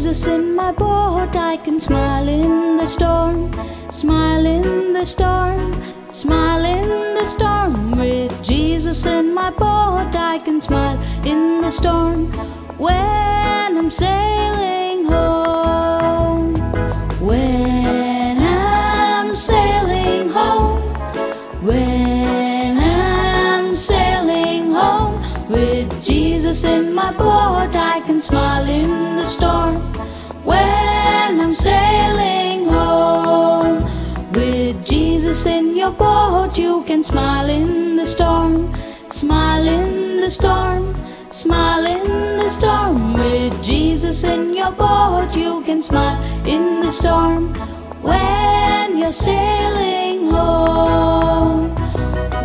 Jesus in my boat, I can smile in the storm, smile in the storm, smile in the storm. With Jesus in my boat, I can smile in the storm. When I'm sailing home, when I'm sailing home, when I'm sailing home. With Jesus in my boat, I can smile in the storm. When I'm sailing home, with Jesus in your boat, you can smile in the storm, smile in the storm, smile in the storm. With Jesus in your boat, you can smile in the storm. When you're sailing home,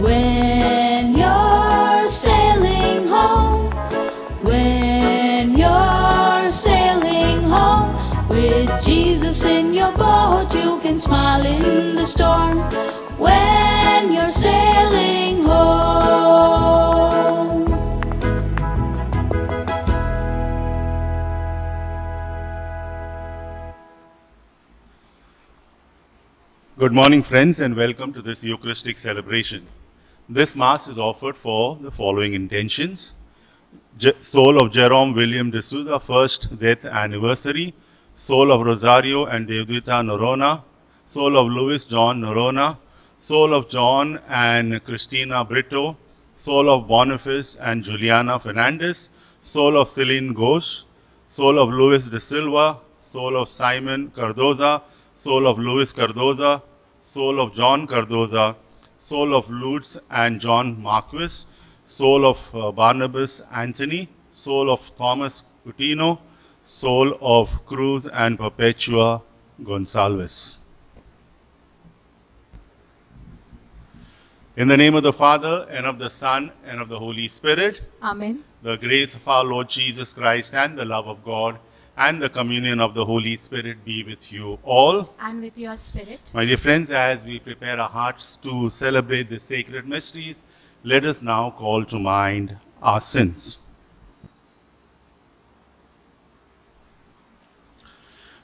when you're sailing home, when you're sailing home. With Jesus in your boat, you can smile in the storm. When you're sailing home. Good morning, friends, and welcome to this Eucharistic celebration. This Mass is offered for the following intentions. Soul of Jerome William de Souza, first death anniversary. Soul of Rosario and Devduta Norona. Soul of Louis John Norona. Soul of John and Christina Brito. Soul of Boniface and Juliana Fernandez. Soul of Celine Ghosh. Soul of Luis de Silva. Soul of Simon Cardoza. Soul of Luis Cardoza. Soul of John Cardoza. Soul of Lutz and John Marquis. Soul of Barnabas Anthony. Soul of Thomas Coutinho. Soul of Cruz and Perpetua Gonsalves. In the name of the Father, and of the Son, and of the Holy Spirit. Amen. The grace of our Lord Jesus Christ and the love of God and the communion of the Holy Spirit be with you all. And with your spirit. My dear friends, as we prepare our hearts to celebrate the sacred mysteries, let us now call to mind our sins.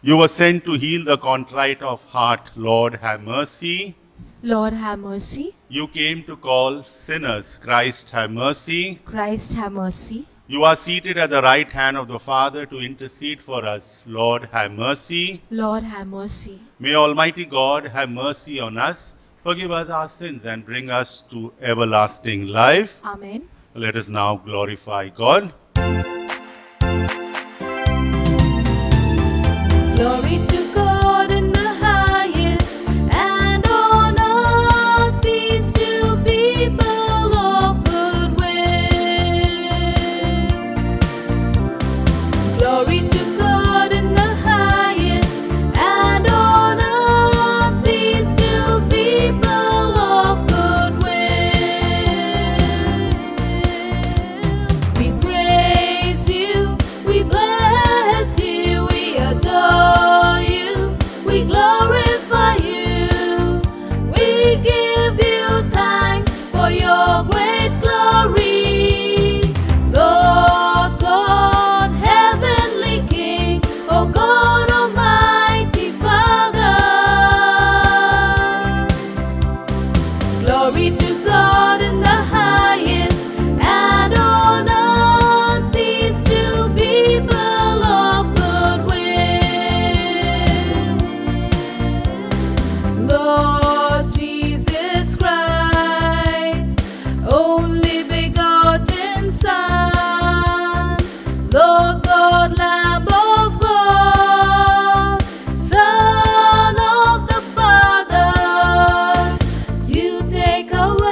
You were sent to heal the contrite of heart. Lord, have mercy. Lord, have mercy. You came to call sinners. Christ, have mercy. Christ, have mercy. You are seated at the right hand of the Father to intercede for us. Lord, have mercy. Lord, have mercy. May Almighty God have mercy on us, forgive us our sins, and bring us to everlasting life. Amen. Let us now glorify God. Glory to God in the highest, and on earth peace to people of good will. Glory to God in the highest, and on earth peace to people of good will. We praise you, we bless you, we adore you, we glorify you, we give you thanks for your great glory. Lord God, heavenly King, O God Almighty Father. Glory to God in the highest, and on earth peace to people of good will. Lord Jesus Christ, only begotten Son, Lord God, Lamb of God, Son of the Father, you take away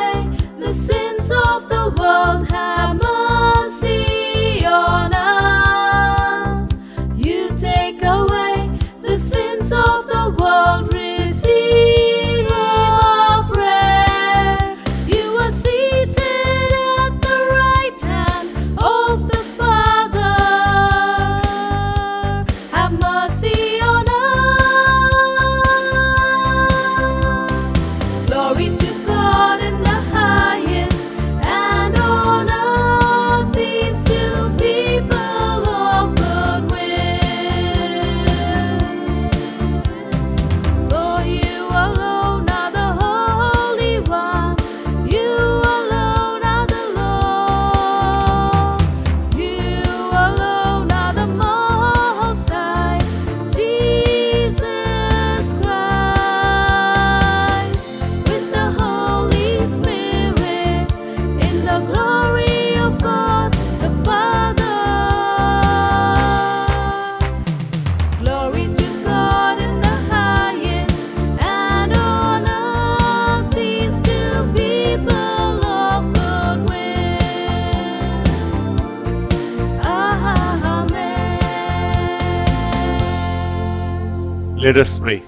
Let us pray.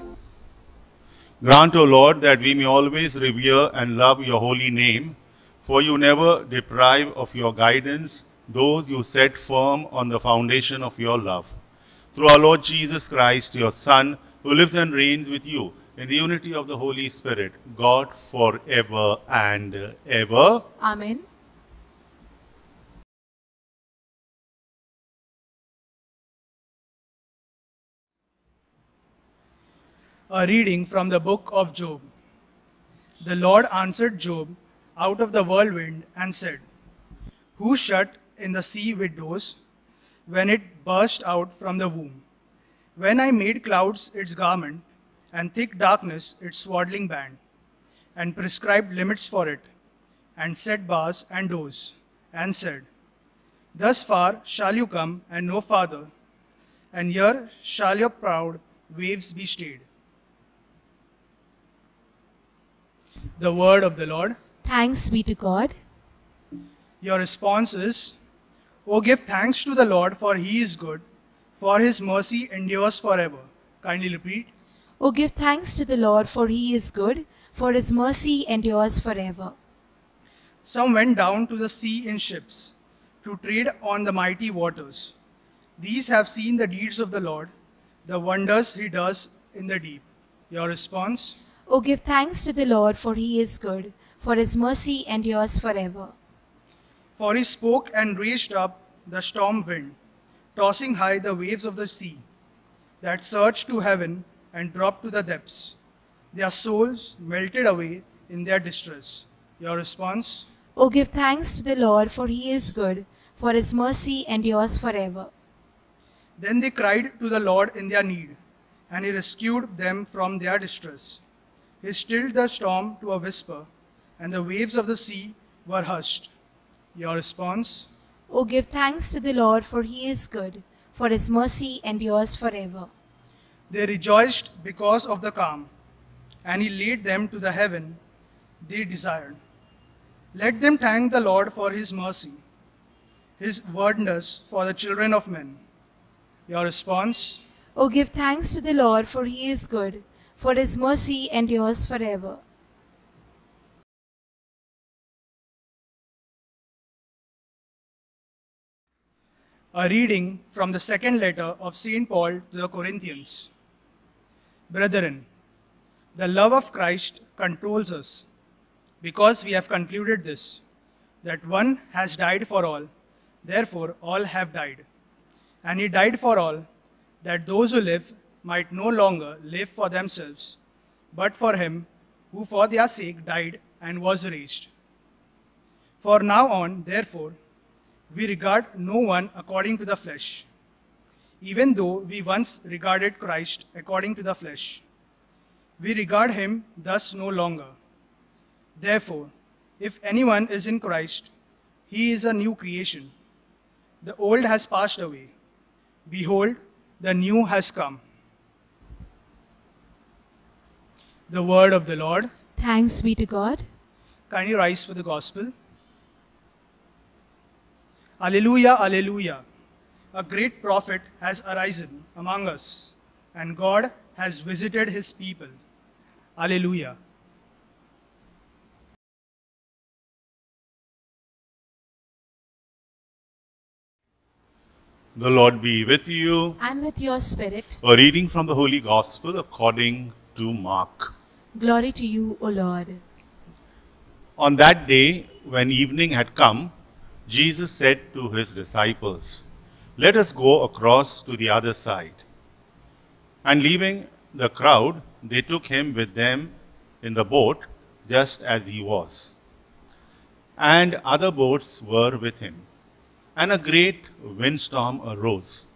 Grant, O Lord, that we may always revere and love your holy name, for you never deprive of your guidance those you set firm on the foundation of your love. Through our Lord Jesus Christ, your Son, who lives and reigns with you in the unity of the Holy Spirit, God forever and ever. Amen. A reading from the book of Job. The Lord answered Job out of the whirlwind and said, Who shut in the sea with doors when it burst out from the womb? When I made clouds its garment and thick darkness its swaddling band, and prescribed limits for it, and set bars and doors, and said, Thus far shall you come and no farther, and here shall your proud waves be stayed. The word of the Lord. Thanks be to God. Your response is, Oh, give thanks to the Lord, for he is good, for his mercy endures forever. Kindly repeat. Oh, give thanks to the Lord, for he is good, for his mercy endures forever. Some went down to the sea in ships, to trade on the mighty waters. These have seen the deeds of the Lord, the wonders he does in the deep. Your response? Oh, give thanks to the Lord, for he is good, for his mercy endures forever. For he spoke and raised up the storm wind, tossing high the waves of the sea, that surged to heaven and dropped to the depths. Their souls melted away in their distress. Your response? Oh, give thanks to the Lord, for he is good, for his mercy endures forever. Then they cried to the Lord in their need, and he rescued them from their distress. He stilled the storm to a whisper, and the waves of the sea were hushed. Your response? Oh, give thanks to the Lord, for he is good, for his mercy endures forever. They rejoiced because of the calm, and he laid them to the heaven they desired. Let them thank the Lord for his mercy, his wonders for the children of men. Your response? Oh, give thanks to the Lord, for he is good, for his mercy endures forever. A reading from the second letter of St. Paul to the Corinthians. Brethren, the love of Christ controls us, because we have concluded this, that one has died for all, therefore all have died. And he died for all, that those who live might no longer live for themselves, but for him who for their sake died and was raised. For now on, therefore, we regard no one according to the flesh, even though we once regarded Christ according to the flesh. We regard him thus no longer. Therefore, if anyone is in Christ, he is a new creation. The old has passed away. Behold, the new has come. The word of the Lord. Thanks be to God. Kindly rise for the gospel. Alleluia, alleluia. A great prophet has arisen among us, and God has visited his people. Alleluia. The Lord be with you. And with your spirit. A reading from the Holy Gospel according to Mark. Glory to you, O Lord. On that day, when evening had come, Jesus said to his disciples, Let us go across to the other side. And leaving the crowd, they took him with them in the boat, just as he was. And other boats were with him. And a great windstorm arose,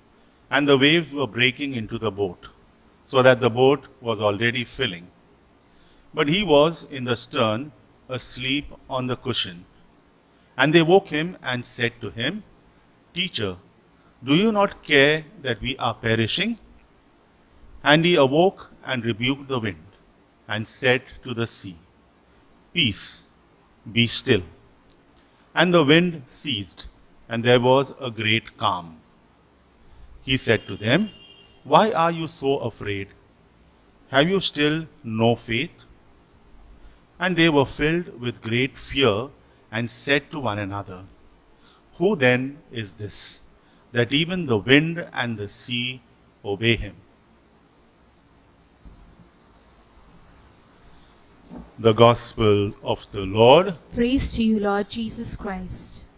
and the waves were breaking into the boat, so that the boat was already filling. But he was in the stern, asleep on the cushion. And they woke him and said to him, Teacher, do you not care that we are perishing? And he awoke and rebuked the wind, and said to the sea, Peace, be still. And the wind ceased, and there was a great calm. He said to them, Why are you so afraid? have you still no faith? And they were filled with great fear and said to one another, who then is this, that even the wind and the sea obey him? The Gospel of the Lord. Praise to you, Lord Jesus Christ.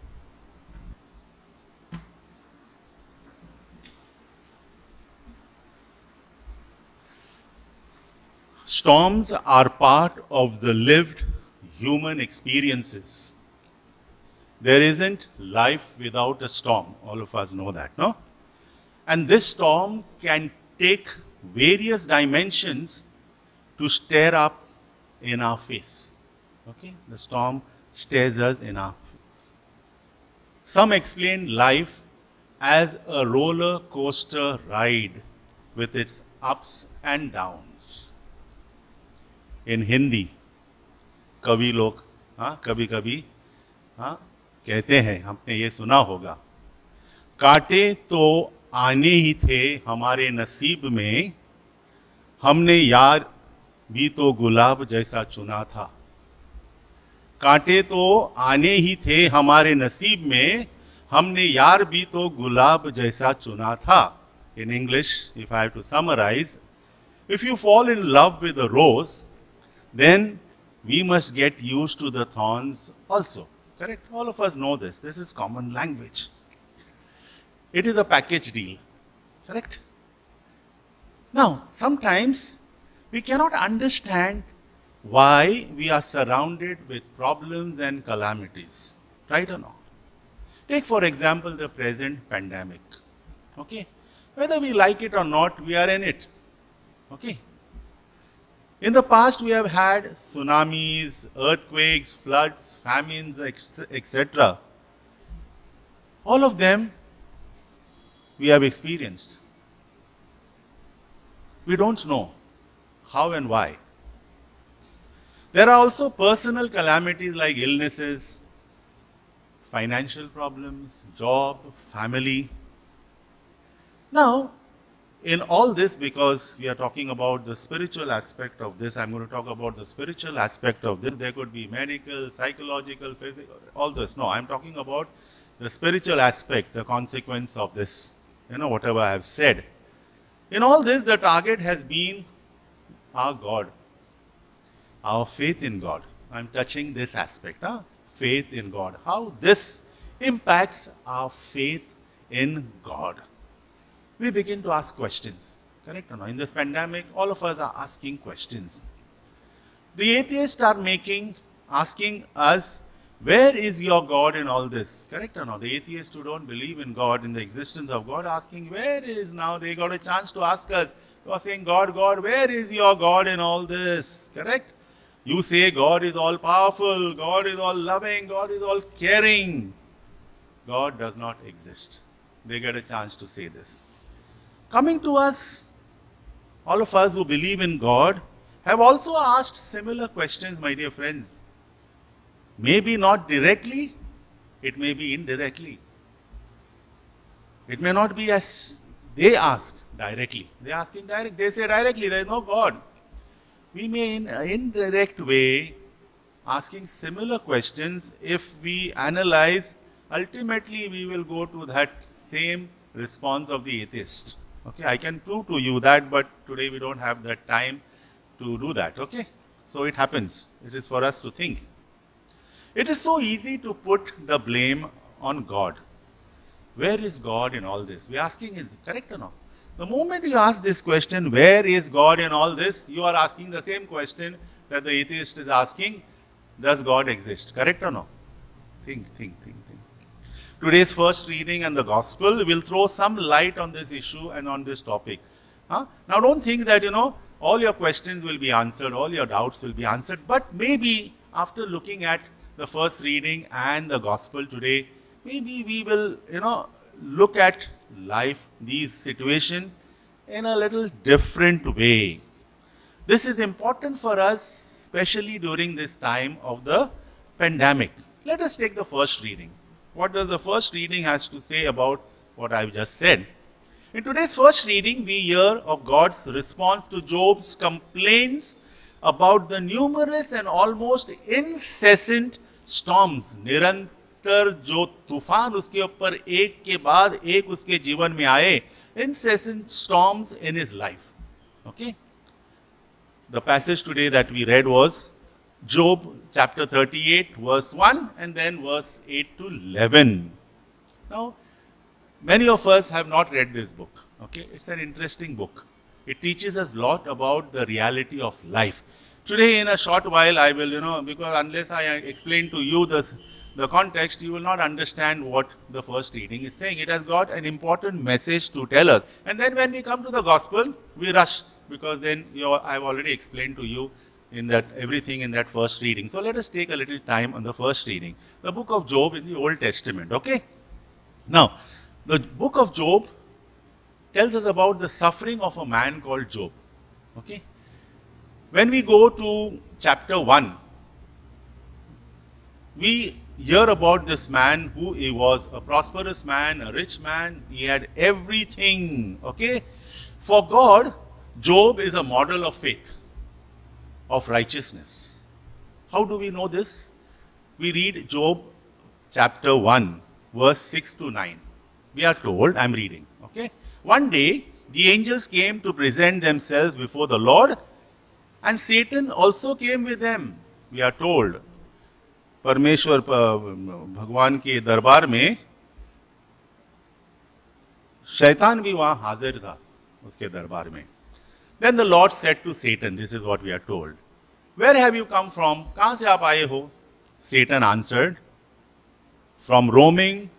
Storms are part of the lived human experiences. There isn't life without a storm. All of us know that, no? And this storm can take various dimensions to stare up in our face. Okay? The storm stares us in our face. Some explain life as a roller coaster ride with its ups and downs. In Hindi, कवि लोग कभी कभी कहते हैं, आपने ये सुना होगा, कांटे तो आने ही थे हमारे नसीब में, हमने यार भी तो गुलाब जैसा चुना था. कांटे तो आने ही थे हमारे नसीब में, हमने यार भी तो गुलाब जैसा चुना था. In English, if I have to summarize, if you fall in love with a rose, then we must get used to the thorns also. Correct? All of us know this. This is common language. It is a package deal. Correct? Now, sometimes we cannot understand why we are surrounded with problems and calamities. Right or not? Take for example the present pandemic. Okay? Whether we like it or not, we are in it. Okay? In the past, we have had tsunamis, earthquakes, floods, famines, etc. All of them we have experienced. We don't know how and why. There are also personal calamities like illnesses, financial problems, job, family. Now, in all this, because we are talking about the spiritual aspect of this, I'm going to talk about the spiritual aspect of this. There could be medical, psychological, physical, all this. No, I'm talking about the spiritual aspect, the consequence of this, whatever I have said. In all this, the target has been our God, our faith in God. I'm touching this aspect, faith in God. How this impacts our faith in God. We begin to ask questions. Correct or not? In this pandemic, all of us are asking questions. The atheists are asking us, where is your God in all this? Correct or not? The atheists who don't believe in God, in the existence of God, asking, where is now? They got a chance to ask us. You are saying, God, God, where is your God in all this? Correct? You say God is all powerful, God is all loving, God is all caring. God does not exist. They get a chance to say this. Coming to us, all of us who believe in God have also asked similar questions, my dear friends. Maybe not directly, it may be indirectly. It may not be as they ask directly. They are asking direct. They say directly, there is no God. We may in an indirect way asking similar questions. If we analyze, ultimately we will go to that same response of the atheist. Okay, I can prove to you that, but today we don't have that time to do that. Okay, so it happens. It is for us to think. It is so easy to put the blame on God. Where is God in all this? We are asking, is correct or not? The moment you ask this question, where is God in all this? You are asking the same question that the atheist is asking. Does God exist? Correct or not? Think. Today's first reading and the gospel will throw some light on this issue and on this topic. Now don't think that, all your questions will be answered, all your doubts will be answered. But maybe after looking at the first reading and the gospel today, maybe we will, look at life, these situations in a little different way. This is important for us, especially during this time of the pandemic. Let us take the first reading. What does the first reading has to say about what I've just said? In today's first reading, we hear of God's response to Job's complaints about the numerous and almost incessant storms. निरंतर जो तूफान उसके ऊपर एक के बाद एक उसके जीवन में आए, incessant storms in his life. Okay? The passage today that we read was Job chapter 38 verse 1 and then verse 8 to 11. Now, many of us have not read this book. Okay, it's an interesting book. It teaches us a lot about the reality of life. Today, in a short while, I will, because unless I explain to you the context, you will not understand what the first reading is saying. It has got an important message to tell us. And then when we come to the gospel, we rush because then I've already explained to you in that everything in that first reading. So let us take a little time on the first reading. The book of Job in the Old Testament. Okay. Now, the book of Job tells us about the suffering of a man called Job. Okay. When we go to chapter 1, we hear about this man who he was a prosperous man, a rich man. He had everything. Okay. For God, Job is a model of faith, of righteousness. How do we know this? We read Job chapter 1, verse 6 to 9. We are told, I am reading. Okay. One day, the angels came to present themselves before the Lord, and Satan also came with them. We are told, परमेश्वर भगवान के दरबार में शैतान भी वहां हाजिर था उसके दरबार में. Then the Lord said to Satan, this is what we are told, where have you come from? कहां से आप आए हो? Satan answered, from roaming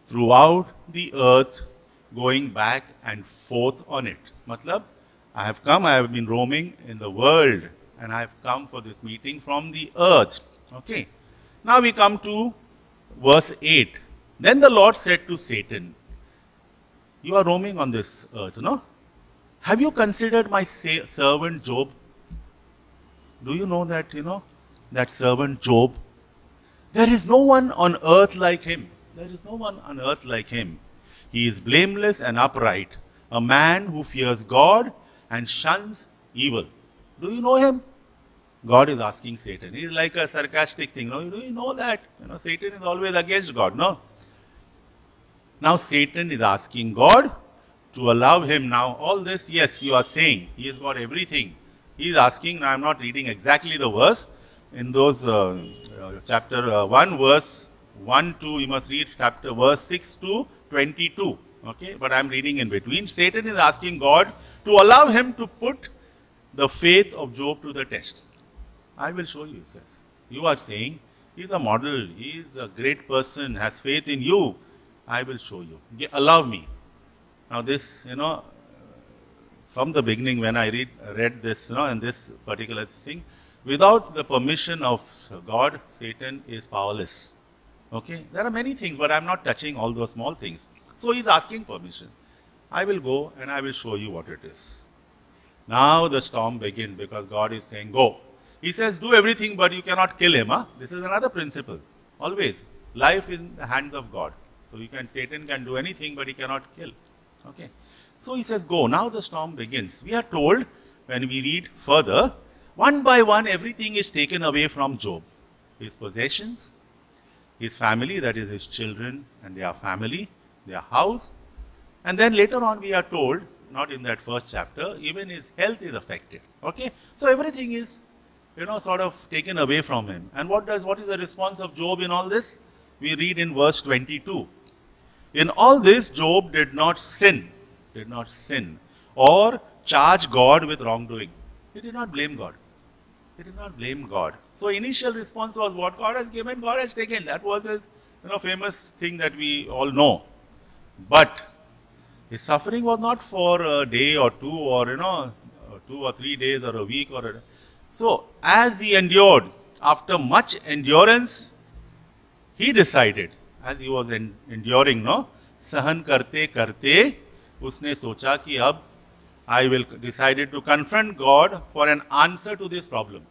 throughout the earth, going back and forth on it. मतलब, I have been roaming in the world and I have come for this meeting from the earth. Okay. Now we come to verse 8. Then the Lord said to Satan, you are roaming on this earth, no? Have you considered my servant Job? Do you know that, that servant Job? There is no one on earth like him. There is no one on earth like him. He is blameless and upright, a man who fears God and shuns evil. Do you know him? God is asking Satan. It is like a sarcastic thing. No, do you know that? Satan is always against God. No. Now Satan is asking God to allow him now. All this, yes, you are saying he has got everything. He is asking. Now I am not reading exactly the verse. In those chapter 1 verse 1 to, you must read chapter verse 6 to 22. Okay, but I am reading in between. Satan is asking God to allow him to put the faith of Job to the test. I will show you, it says. You are saying, he is a model, he is a great person, has faith in you. I will show you. Allow me. Now this, from the beginning when I read this, and this particular thing, without the permission of God, Satan is powerless. Okay, there are many things, but I am not touching all those small things. So he is asking permission. I will go and I will show you what it is. Now the storm begins because God is saying, go. He says, do everything, but you cannot kill him. Huh? This is another principle. Always. Life is in the hands of God. So Satan can do anything, but he cannot kill. Okay. So he says, go. Now the storm begins. We are told, when we read further, one by one, everything is taken away from Job. His possessions, his family, that is his children and their family, their house. And then later on we are told, not in that first chapter, even his health is affected. Okay. So everything is, sort of taken away from him. And what is the response of Job in all this? We read in verse 22. In all this, Job did not sin, or charge God with wrongdoing. He did not blame God. He did not blame God. So initial response was what God has given, God has taken. That was his, famous thing that we all know. But his suffering was not for a day or two, or 2 or 3 days or a week or so as he endured, after much endurance, he decided, as he was enduring, sahan karte karte, उसने सोचा कि अब I will decided to confront God for an answer to this problem.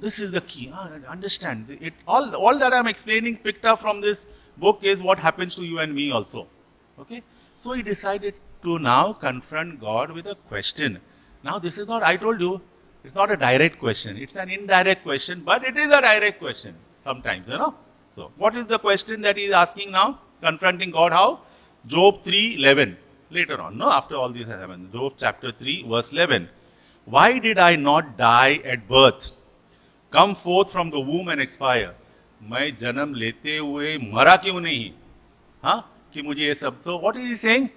This is the key. Understand it. All that I am explaining picked up from this book is what happens to you and me also. Okay. So he decided to now confront God with a question. Now this is not, I told you, it's not a direct question. It's an indirect question, but it is a direct question sometimes, you know. So what is the question that he is asking now? Confronting God how? Job 3:11. Later on, no, after all this has happened. Job chapter 3 verse 11. Why did I not die at birth? Come forth from the womb and expire. मैं जन्म लेते हुए मरा क्यों नहीं? हाँ? कि मुझे ये सब, so what is he saying?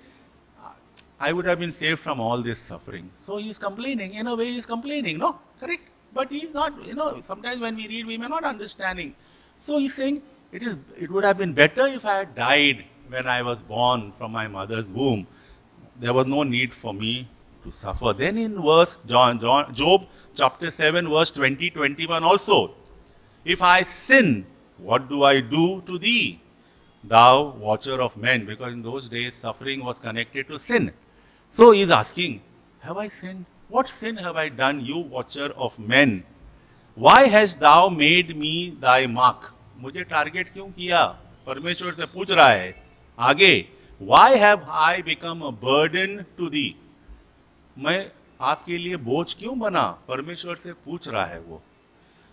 I would have been saved from all this suffering. So he is complaining. In a way, he is complaining, no? Correct? But he is not, you know, sometimes when we read, we may not understanding. So he is saying, it would have been better if I had died when I was born from my mother's womb. There was no need for me to suffer. Then in verse, Job chapter 7, verse 20, 21 also. If I sin, what do I do to thee, thou watcher of men? Because in those days, suffering was connected to sin. So he is asking, have I sinned? What sin have I done, you watcher of men? Why hast thou made me thy mark? मुझे target क्यों किया? परमेश्वर से पूछ रहा है आगे. Why have I become a burden to thee? मैं आपके लिए बोझ क्यों बना? परमेश्वर से पूछ रहा है वो.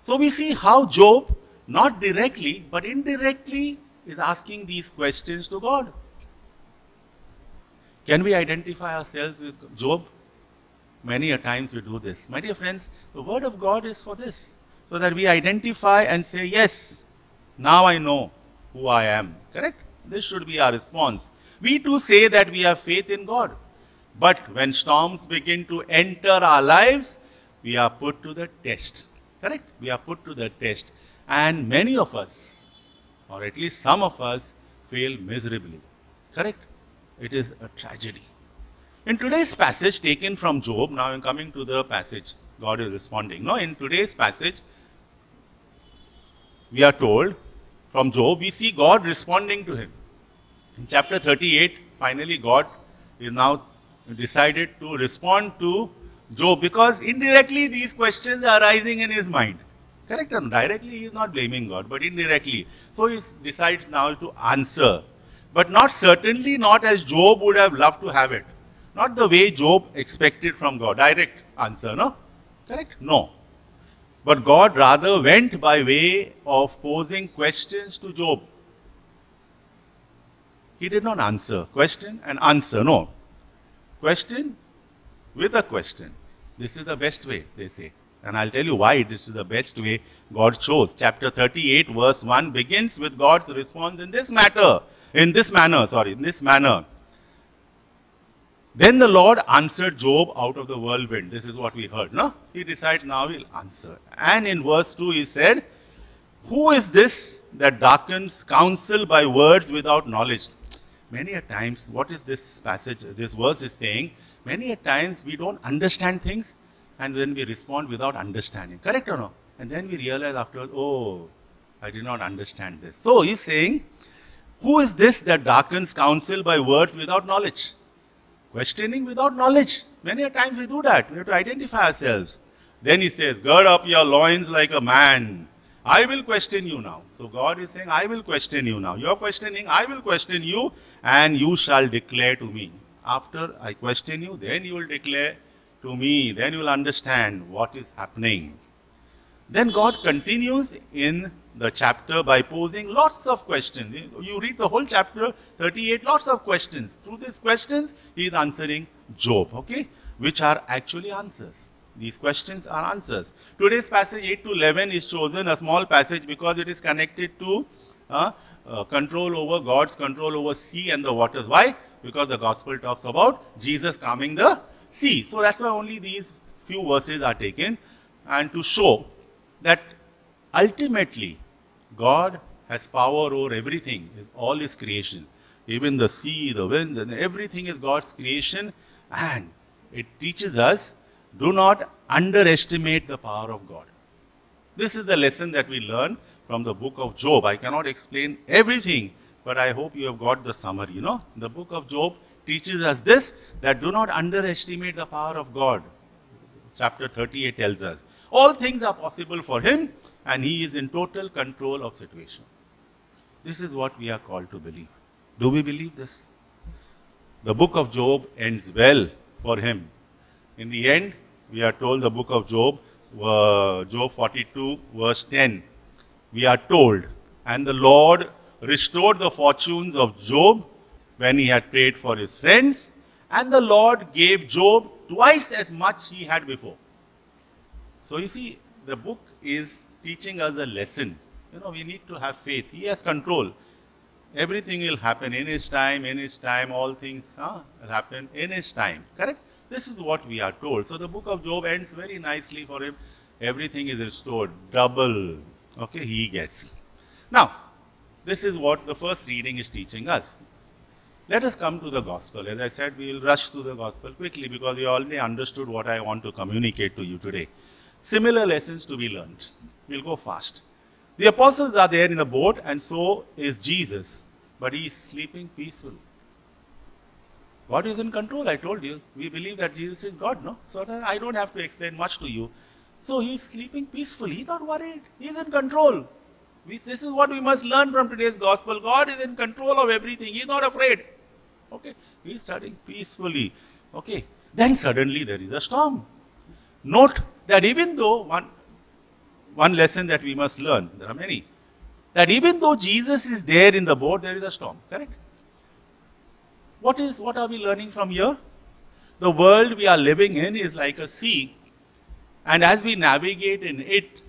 So we see how Job, not directly but indirectly, is asking these questions to God. Can we identify ourselves with Job? Many a times we do this. My dear friends, the word of God is for this, so that we identify and say, yes, now I know who I am. Correct? This should be our response. We too say that we have faith in God. But when storms begin to enter our lives, we are put to the test. Correct? We are put to the test. And many of us, or at least some of us, fail miserably. Correct? It is a tragedy. In today's passage taken from Job, now I'm coming to the passage, God is responding. No, in today's passage, we are told from Job, we see God responding to him. In chapter 38, finally God is now decided to respond to Job, because indirectly these questions are arising in his mind. Correct? And directly he is not blaming God, but indirectly. So he decides now to answer. But certainly not as Job would have loved to have it. Not the way Job expected from God. Direct answer, no? Correct? No. But God rather went by way of posing questions to Job. He did not answer. Question and answer, no. Question with a question. This is the best way, they say. And I'll tell you why this is the best way God chose. Chapter 38, verse 1 begins with God's response in this manner. Then the Lord answered Job out of the whirlwind. This is what we heard, no? He decides now he'll answer. And in verse 2 he said, who is this that darkens counsel by words without knowledge? Many a times, what is this passage, this verse is saying? Many a times we don't understand things, and then we respond without understanding. Correct or no? And then we realize afterwards, oh, I did not understand this. So he's saying, who is this that darkens counsel by words without knowledge? Questioning without knowledge. Many a times we do that. We have to identify ourselves. Then he says, gird up your loins like a man. I will question you now. So God is saying, I will question you now. You are questioning, I will question you, and you shall declare to me. After I question you, then you will declare to me. Then you will understand what is happening. Then God continues in the chapter by posing lots of questions. You read the whole chapter 38, lots of questions. Through these questions, he is answering Job, okay, which are actually answers. These questions are answers. Today's passage 8 to 11 is chosen a small passage because it is connected to control over God's control over sea and the waters. Why? Because the gospel talks about Jesus calming the sea. So that's why only these few verses are taken, and to show that ultimately God has power over everything, all his creation. Even the sea, the wind, and everything is God's creation, and it teaches us, do not underestimate the power of God. This is the lesson that we learn from the book of Job. I cannot explain everything, but I hope you have got the summary. The book of Job teaches us this, that do not underestimate the power of God. Chapter 38 tells us, all things are possible for him, and he is in total control of situation. This is what we are called to believe. Do we believe this? the book of Job ends well for him. In the end, we are told the book of Job, Job 42 verse 10, we are told, and the Lord restored the fortunes of Job when he had prayed for his friends, and the Lord gave Job twice as much he had before. So you see, the book is teaching us a lesson. You know, we need to have faith. He has control. Everything will happen in His time, all things will happen in His time. Correct? This is what we are told. So the book of Job ends very nicely for him. Everything is restored. Double. Okay, he gets. Now, this is what the first reading is teaching us. Let us come to the gospel. As I said, we will rush through the gospel quickly because you already understood what I want to communicate to you today. Similar lessons to be learned. We'll go fast. The apostles are there in the boat, and so is Jesus, but he is sleeping peacefully. God is in control, I told you. We believe that Jesus is God, no? So that I don't have to explain much to you. So he is sleeping peacefully. He's not worried. He is in control. This is what we must learn from today's gospel. God is in control of everything. He's not afraid. Okay? He is studying peacefully. Okay? Then suddenly there is a storm. Note that even though one lesson that we must learn, there are many, that even though Jesus is there in the boat, there is a storm. Correct? What are we learning from here? The world we are living in is like a sea, and as we navigate in it,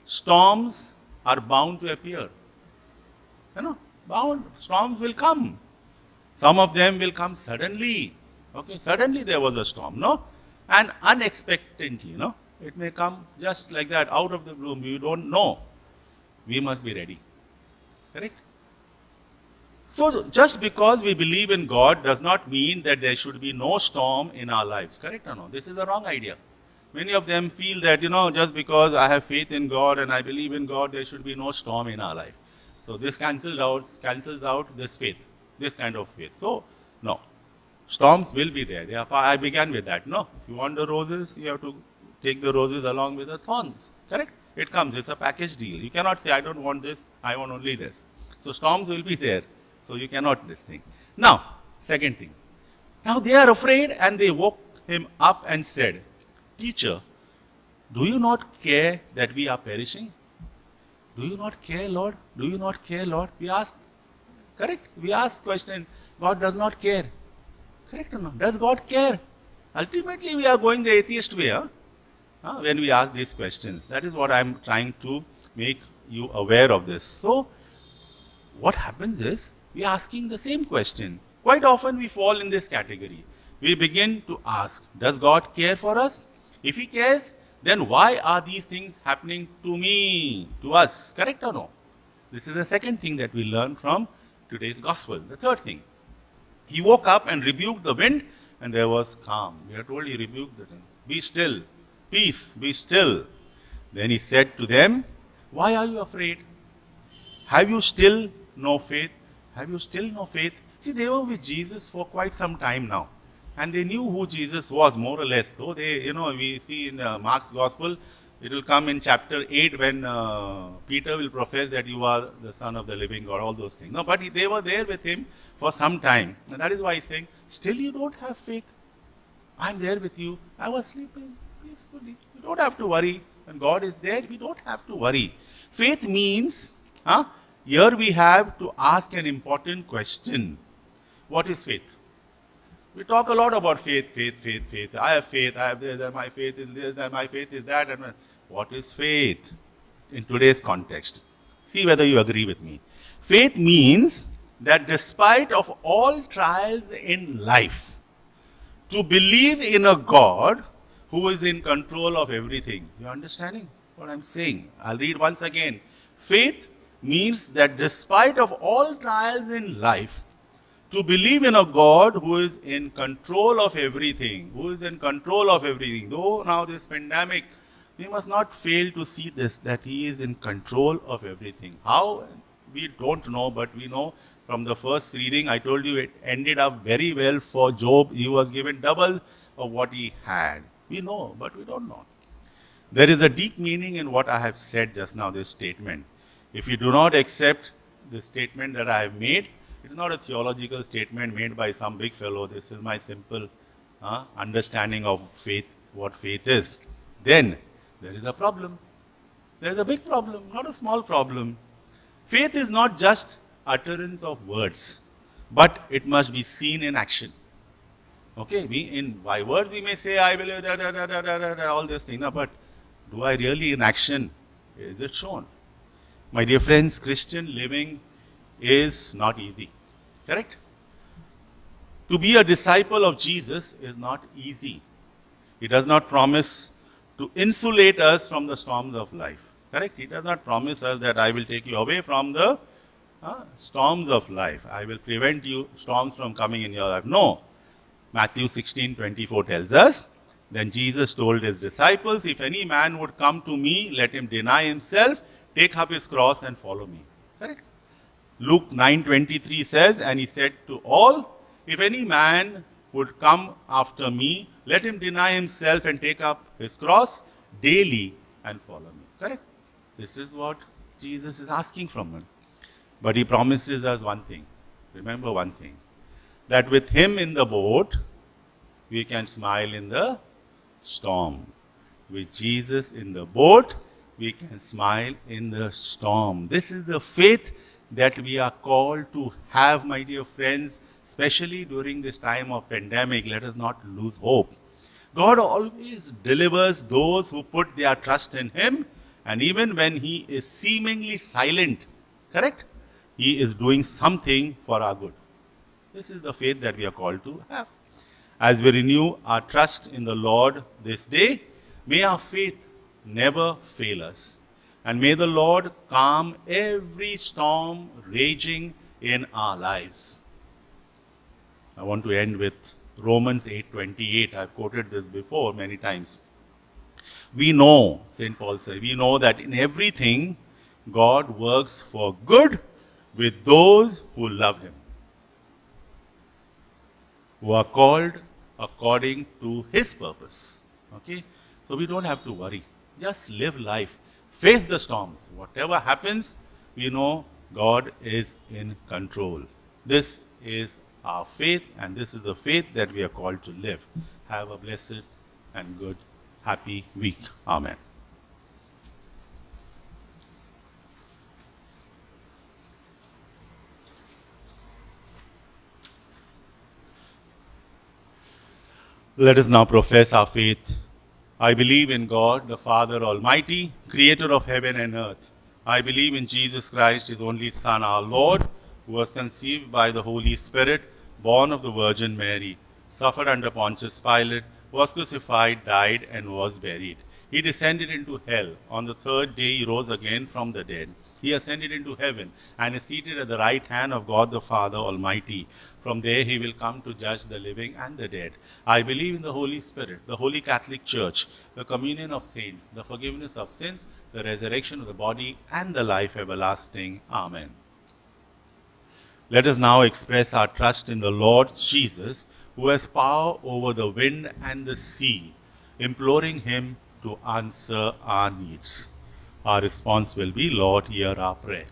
storms are bound to appear. You know, storms will come. Some of them will come suddenly. Okay, suddenly there was a storm, no? And unexpectedly, no? It may come just like that, out of the blue. We don't know. We must be ready. Correct? So, just because we believe in God does not mean that there should be no storm in our lives. Correct or no? This is a wrong idea. Many of them feel that, just because I have faith in God and I believe in God, there should be no storm in our life. So, this cancels out this faith, this kind of faith. So, no. Storms will be there. I began with that. No. If you want the roses, you have to take the roses along with the thorns. Correct? It comes. It's a package deal. You cannot say, I don't want this, I want only this. So, storms will be there. So, you cannot this thing. Now, second thing. Now, they are afraid and they woke him up and said, Teacher, do you not care that we are perishing? Do you not care, Lord? Do you not care, Lord? We ask. Correct? We ask question. God does not care. Correct or not? Does God care? Ultimately, we are going the atheist way, when we ask these questions. That is what I am trying to make you aware of this. So, what happens is, we are asking the same question. Quite often we fall in this category. We begin to ask, does God care for us? If He cares, then why are these things happening to me, to us? Correct or no? This is the second thing that we learn from today's gospel. The third thing. He woke up and rebuked the wind, and there was calm. We are told he rebuked the wind. Be still. Peace, be still. Then he said to them, why are you afraid? Have you still no faith? Have you still no faith? See, they were with Jesus for quite some time now. And they knew who Jesus was, more or less. Though they, we see in Mark's Gospel, it will come in chapter 8 when Peter will profess that you are the Son of the living God, all those things. No, but they were there with him for some time. And that is why he's saying, still you don't have faith. I'm there with you. I was sleeping peacefully. You don't have to worry. When God is there, we don't have to worry. Faith means, here we have to ask an important question. What is faith? We talk a lot about faith. I have faith, I have this, and my faith is this, and my faith is that. And what is faith in today's context? See whether you agree with me. Faith means that despite of all trials in life, to believe in a God who is in control of everything. You are understanding what I'm saying? I'll read once again. Faith means that despite of all trials in life, to believe in a God who is in control of everything, Though now this pandemic, we must not fail to see this, that He is in control of everything. How? We don't know, but we know from the first reading, I told you it ended up very well for Job. He was given double of what he had. We know, but we don't know. There is a deep meaning in what I have said just now, this statement. If you do not accept the statement that I have made, It is not a theological statement made by some big fellow. This is my simple understanding of faith, what faith is. Then there is a problem. There is a big problem, not a small problem. Faith is not just utterance of words, but it must be seen in action. Okay, by words we may say, I believe, all this thing, but do I really in action? Is it shown? My dear friends, Christian living is not easy. Correct? To be a disciple of Jesus is not easy. He does not promise to insulate us from the storms of life. Correct? He does not promise us that I will take you away from the storms of life. I will prevent you storms from coming in your life. No. Matthew 16:24 tells us, then Jesus told his disciples, if any man would come to me, let him deny himself, take up his cross and follow me. Correct? Luke 9:23 says, and he said to all, if any man would come after me, let him deny himself and take up his cross daily and follow me. Correct? This is what Jesus is asking from us. But he promises us one thing. Remember one thing. That with him in the boat, we can smile in the storm. With Jesus in the boat, we can smile in the storm. This is the faith that we are called to have, my dear friends, especially during this time of pandemic. Let us not lose hope. God always delivers those who put their trust in him, and even when he is seemingly silent, correct? He is doing something for our good. This is the faith that we are called to have. As we renew our trust in the Lord this day, may our faith never fail us. And may the Lord calm every storm raging in our lives. I want to end with Romans 8:28. I've quoted this before many times. We know, St. Paul says, we know that in everything God works for good with those who love him, who are called according to his purpose. Okay? So we don't have to worry. Just live life. Face the storms. Whatever happens, we know God is in control. This is our faith, and this is the faith that we are called to live. Have a blessed and good, happy week. Amen. Let us now profess our faith. I believe in God, the Father Almighty, creator of heaven and earth. I believe in Jesus Christ, his only Son, our Lord, who was conceived by the Holy Spirit, born of the Virgin Mary, suffered under Pontius Pilate, was crucified, died, and was buried. He descended into hell. On the third day he rose again from the dead. He ascended into heaven and is seated at the right hand of God the Father Almighty. From there he will come to judge the living and the dead. I believe in the Holy Spirit, the Holy Catholic Church, the communion of saints, the forgiveness of sins, the resurrection of the body, and the life everlasting. Amen. Let us now express our trust in the Lord Jesus, who has power over the wind and the sea, imploring him to answer our needs. Our response will be, Lord, hear our prayer.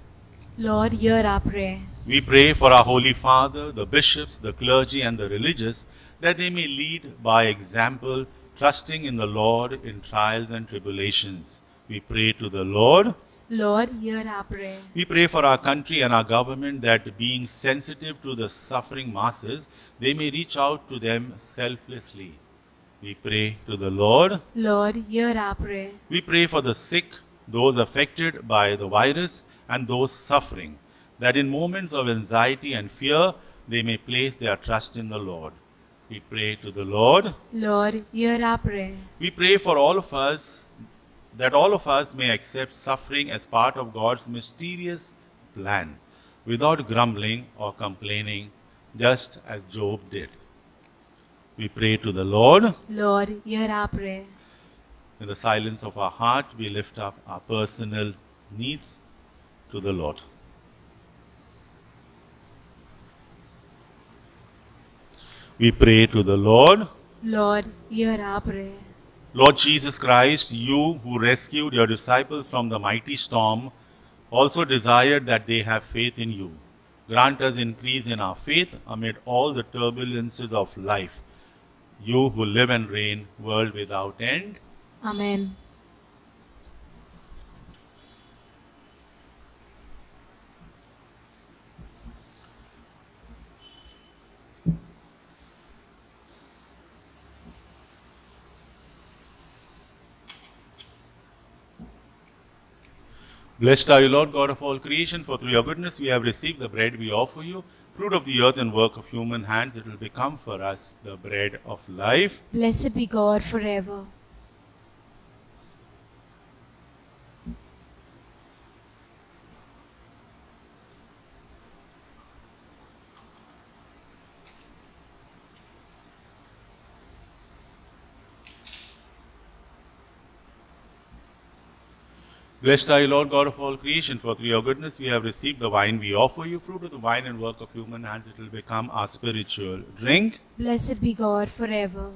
Lord, hear our prayer. We pray for our Holy Father, the bishops, the clergy, and the religious, that they may lead by example, trusting in the Lord in trials and tribulations. We pray to the Lord. Lord, hear our prayer. We pray for our country and our government, that being sensitive to the suffering masses, they may reach out to them selflessly. We pray to the Lord. Lord, hear our prayer. We pray for the sick, those affected by the virus, and those suffering, that in moments of anxiety and fear, they may place their trust in the Lord. We pray to the Lord. Lord, hear our prayer. We pray for all of us, that all of us may accept suffering as part of God's mysterious plan, without grumbling or complaining, just as Job did. We pray to the Lord. Lord, hear our prayer. In the silence of our heart, we lift up our personal needs to the Lord. We pray to the Lord. Lord, hear our prayer. Lord Jesus Christ, you who rescued your disciples from the mighty storm, also desired that they have faith in you. Grant us increase in our faith amid all the turbulences of life. You who live and reign, world without end. Amen. Blessed are you, Lord God of all creation, for through your goodness we have received the bread we offer you, fruit of the earth and work of human hands. It will become for us the bread of life. Blessed be God forever. Blessed are you, Lord God of all creation, for through your goodness we have received the wine we offer you, fruit of the vine and work of human hands. It will become our spiritual drink. Blessed be God forever.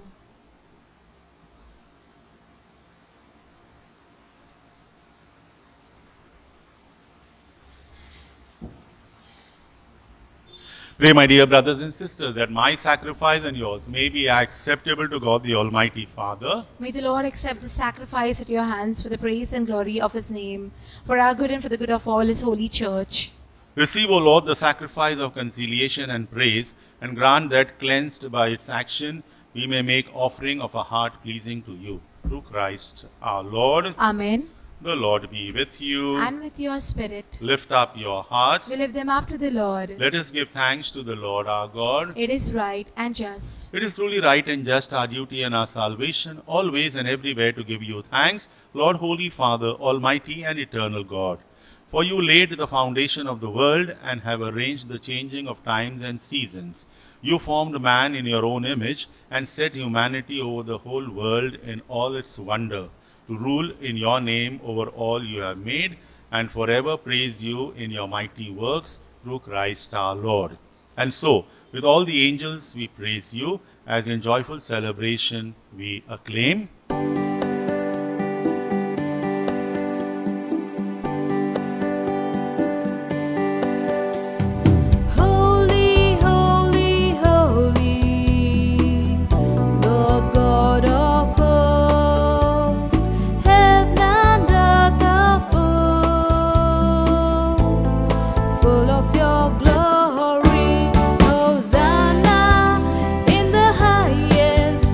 Pray, my dear brothers and sisters, that my sacrifice and yours may be acceptable to God the Almighty Father. May the Lord accept the sacrifice at your hands for the praise and glory of his name, for our good and for the good of all his holy church. Receive, O Lord, the sacrifice of conciliation and praise, and grant that, cleansed by its action, we may make offering of a heart pleasing to you. Through Christ our Lord. Amen. The Lord be with you. And with your spirit. Lift up your hearts. We lift them up to the Lord. Let us give thanks to the Lord our God. It is right and just. It is truly right and just, our duty and our salvation, always and everywhere to give you thanks, Lord, Holy Father, Almighty and Eternal God. For you laid the foundation of the world and have arranged the changing of times and seasons. You formed man in your own image and set humanity over the whole world in all its wonder, to rule in your name over all you have made, and forever praise you in your mighty works through Christ our Lord. And so, with all the angels we praise you, as in joyful celebration we acclaim. Holy, holy, holy, Lord God of hosts, heaven and earth are full of your glory. Hosanna in the highest,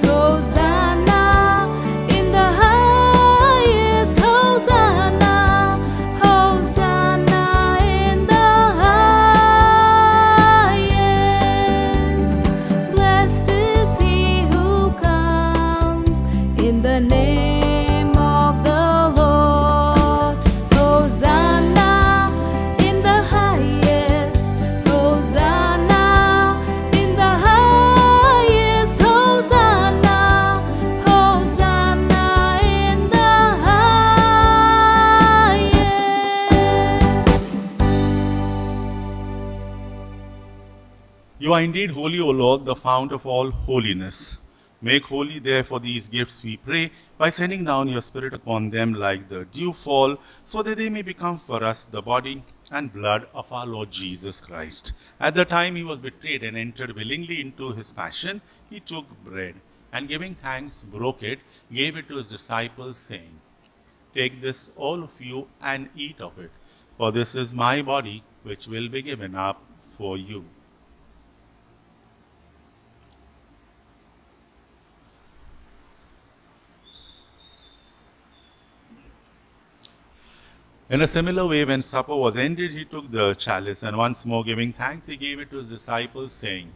Hosanna in the highest, Hosanna, Hosanna in the highest. Blessed is he who comes in the name of the Lord. Hosanna in the highest, Hosanna in the highest, Hosanna, Hosanna in the highest. You are indeed holy, O Lord, the fount of all holiness. Make holy, therefore, these gifts, we pray, by sending down your Spirit upon them like the dewfall, so that they may become for us the body and blood of our Lord Jesus Christ. At the time he was betrayed and entered willingly into his passion, he took bread, and giving thanks, broke it, gave it to his disciples, saying, Take this, all of you, and eat of it, for this is my body, which will be given up for you. In a similar way, when supper was ended, he took the chalice, and once more giving thanks, he gave it to his disciples, saying,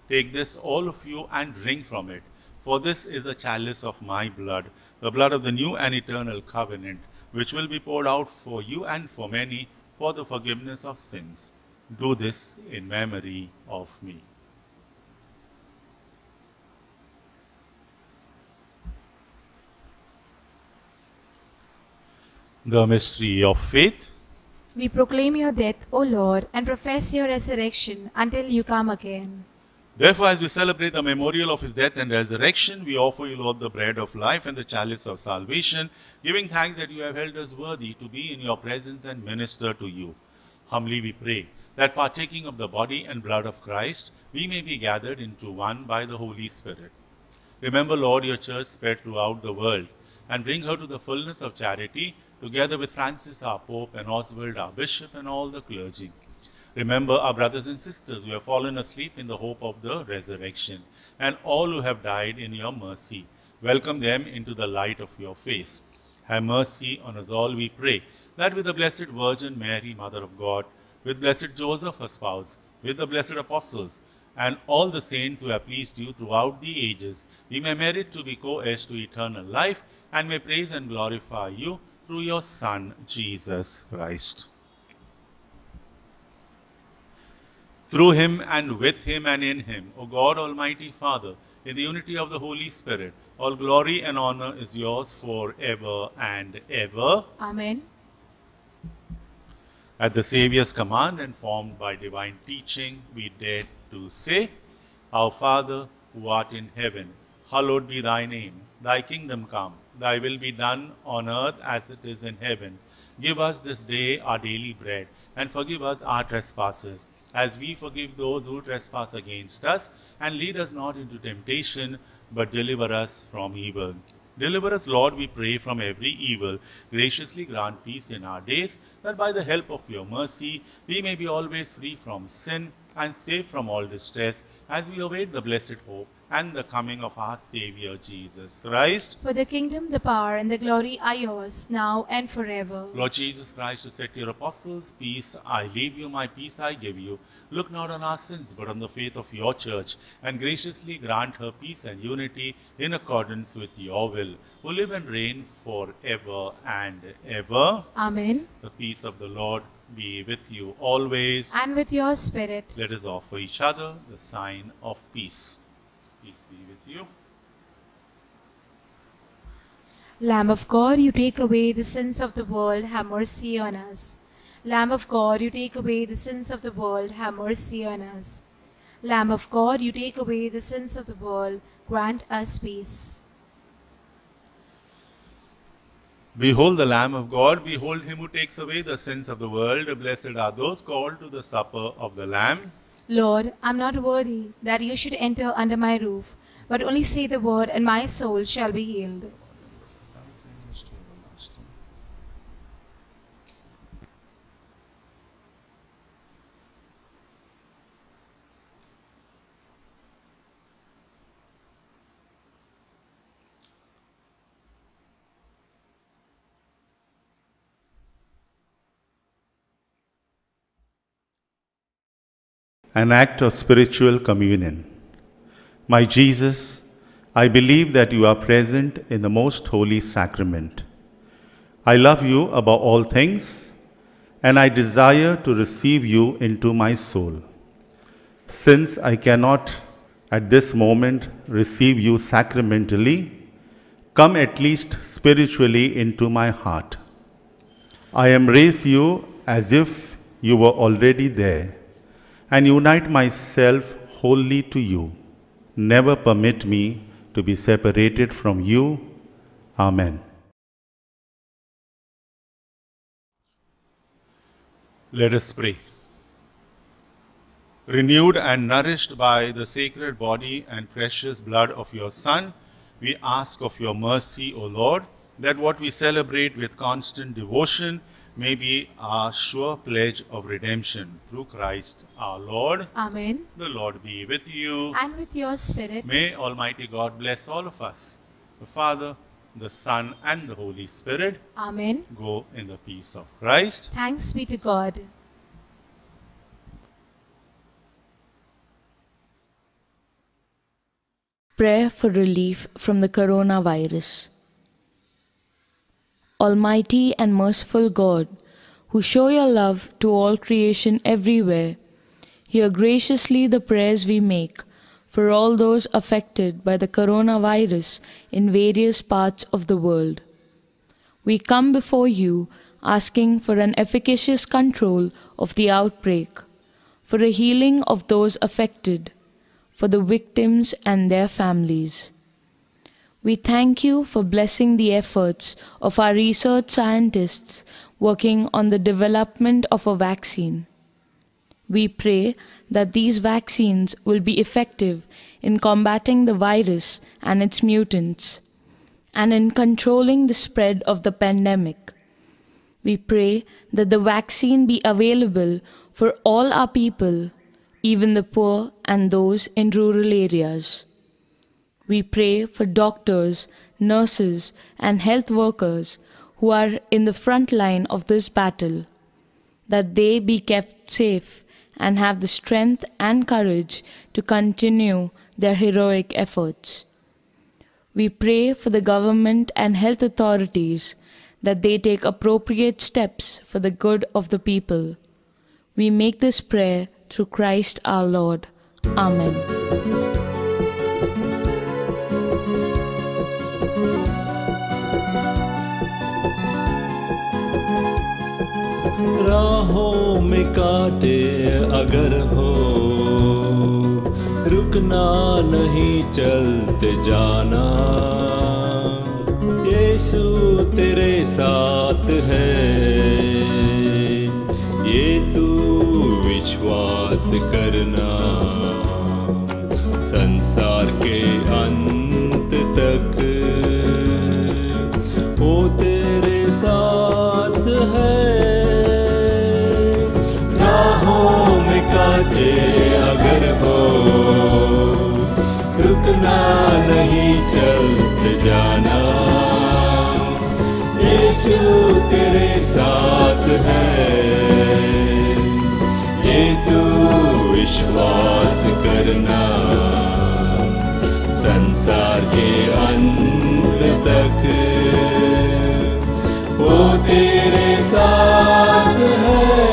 Take this, all of you, and drink from it, for this is the chalice of my blood, the blood of the new and eternal covenant, which will be poured out for you and for many for the forgiveness of sins. Do this in memory of me. The mystery of faith. We proclaim your death, O Lord, and profess your resurrection until you come again. Therefore, as we celebrate the memorial of his death and resurrection, we offer you, Lord, the bread of life and the chalice of salvation, giving thanks that you have held us worthy to be in your presence and minister to you. Humbly we pray that partaking of the body and blood of Christ, we may be gathered into one by the Holy Spirit. Remember, Lord, your church spread throughout the world, and bring her to the fullness of charity, together with Francis our Pope and Oswald our Bishop and all the clergy. Remember our brothers and sisters who have fallen asleep in the hope of the resurrection, and all who have died in your mercy. Welcome them into the light of your face. Have mercy on us all, we pray, that with the Blessed Virgin Mary, Mother of God, with Blessed Joseph, her spouse, with the blessed apostles, and all the saints who have pleased you throughout the ages, we may merit to be co-heirs to eternal life, and may praise and glorify you through your Son, Jesus Christ. Through him and with him and in him, O God, Almighty Father, in the unity of the Holy Spirit, all glory and honor is yours forever and ever. Amen. At the Saviour's command and formed by divine teaching, we dare to say, Our Father, who art in heaven, hallowed be thy name. Thy kingdom come, thy will be done on earth as it is in heaven. Give us this day our daily bread, and forgive us our trespasses, as we forgive those who trespass against us. And lead us not into temptation, but deliver us from evil. Deliver us, Lord, we pray, from every evil. Graciously grant peace in our days, that by the help of your mercy we may be always free from sin and safe from all distress, as we await the blessed hope and the coming of our Saviour Jesus Christ. For the kingdom, the power, and the glory are yours, now and forever. Lord Jesus Christ, who said to your apostles, Peace I leave you, my peace I give you, look not on our sins, but on the faith of your church, and graciously grant her peace and unity in accordance with your will, who live and reign forever and ever. Amen. The peace of the Lord be with you always. And with your spirit. Let us offer each other the sign of peace. Peace be with you. Lamb of God, you take away the sins of the world, have mercy on us. Lamb of God, you take away the sins of the world, have mercy on us. Lamb of God, you take away the sins of the world, grant us peace. Behold the Lamb of God, behold him who takes away the sins of the world. Blessed are those called to the supper of the Lamb. Lord, I am not worthy that you should enter under my roof, but only say the word, and my soul shall be healed. An act of spiritual communion. My Jesus, I believe that you are present in the most holy sacrament. I love you above all things, and I desire to receive you into my soul. Since I cannot at this moment receive you sacramentally, come at least spiritually into my heart. I embrace you as if you were already there, and unite myself wholly to you. Never permit me to be separated from you. Amen. Let us pray. Renewed and nourished by the sacred body and precious blood of your Son, we ask of your mercy, O Lord, that what we celebrate with constant devotion may be our sure pledge of redemption through Christ our Lord. Amen. The Lord be with you. And with your spirit. May Almighty God bless all of us, the Father, the Son, and the Holy Spirit. Amen. Go in the peace of Christ. Thanks be to God. Prayer for relief from the coronavirus. Almighty and merciful God, who show your love to all creation everywhere, hear graciously the prayers we make for all those affected by the coronavirus in various parts of the world. We come before you asking for an efficacious control of the outbreak, for a healing of those affected, for the victims and their families. We thank you for blessing the efforts of our research scientists working on the development of a vaccine. We pray that these vaccines will be effective in combating the virus and its mutants, and in controlling the spread of the pandemic. We pray that the vaccine be available for all our people, even the poor and those in rural areas. We pray for doctors, nurses, and health workers who are in the front line of this battle, that they be kept safe and have the strength and courage to continue their heroic efforts. We pray for the government and health authorities that they take appropriate steps for the good of the people. We make this prayer through Christ our Lord. Amen. राहों में काटे अगर हो, रुकना नहीं चलते जाना। यीशु तेरे साथ है, ये तू विश्वास करना। संसार के अंत तक वो तेरे साथ है। काटे अगर हो, रुकना नहीं चलते जाना। यीशु तेरे साथ है, ये तू विश्वास करना। संसार के अंत तक वो तेरे साथ है।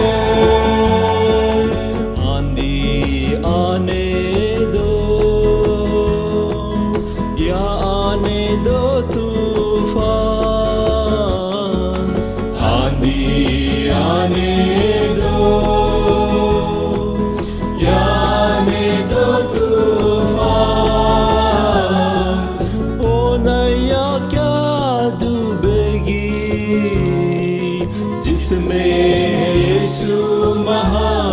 जिसमें यीशु महा